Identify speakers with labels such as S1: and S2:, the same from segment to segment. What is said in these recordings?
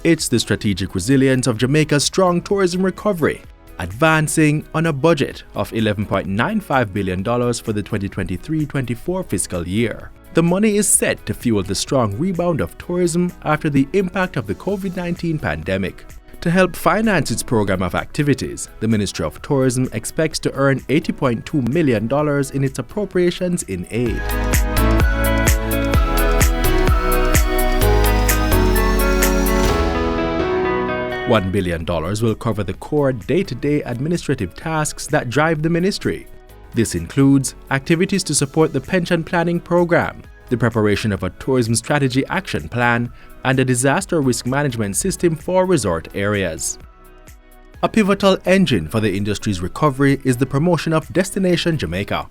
S1: It's the strategic resilience of Jamaica's strong tourism recovery, advancing on a budget of $11.95 billion for the 2023-24 fiscal year. The money is set to fuel the strong rebound of tourism after the impact of the COVID-19 pandemic. To help finance its program of activities, the Ministry of Tourism expects to earn $80.2 million in its appropriations in aid. $1 billion will cover the core day-to-day administrative tasks that drive the ministry. This includes activities to support the pension planning program, the preparation of a tourism strategy action plan, and a disaster risk management system for resort areas. A pivotal engine for the industry's recovery is the promotion of Destination Jamaica.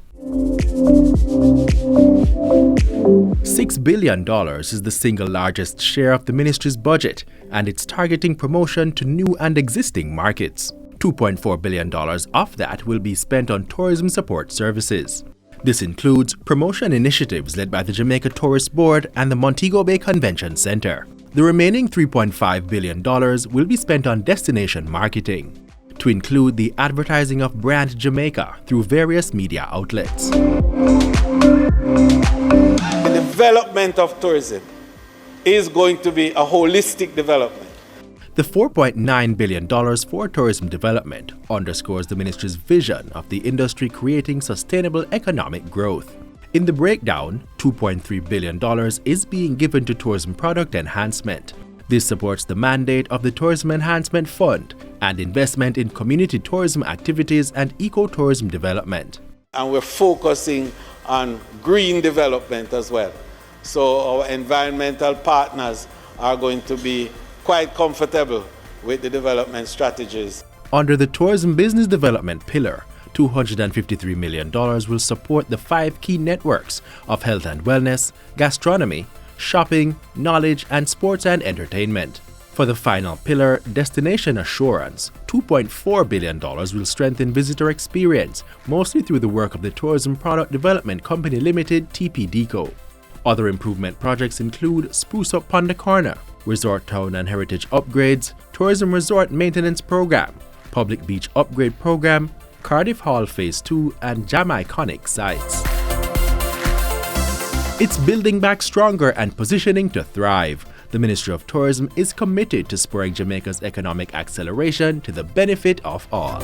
S1: $6 billion is the single largest share of the ministry's budget, and it's targeting promotion to new and existing markets. $2.4 billion of that will be spent on tourism support services. This includes promotion initiatives led by the Jamaica Tourist Board and the Montego Bay Convention Center. The remaining $3.5 billion will be spent on destination marketing, to include the advertising of brand Jamaica through various media outlets.
S2: The development of tourism is going to be a holistic development.
S1: The $4.9 billion for tourism development underscores the ministry's vision of the industry creating sustainable economic growth. In the breakdown, $2.3 billion is being given to tourism product enhancement. This supports the mandate of the Tourism Enhancement Fund and investment in community tourism activities and ecotourism development.
S2: And we're focusing on green development as well. So our environmental partners are going to be quite comfortable with the development strategies.
S1: Under the Tourism Business Development pillar, $253 million will support the 5 key networks of health and wellness, gastronomy, shopping, knowledge, and sports and entertainment. For the final pillar, Destination Assurance, $2.4 billion will strengthen visitor experience, mostly through the work of the Tourism Product Development Company Limited (TPDCO). Other improvement projects include Spruce Up Pond Corner, Resort Town and Heritage Upgrades, Tourism Resort Maintenance Program, Public Beach Upgrade Program, Cardiff Hall Phase 2, and Jamaica sites. It's building back stronger and positioning to thrive. The Ministry of Tourism is committed to spurring Jamaica's economic acceleration to the benefit of all.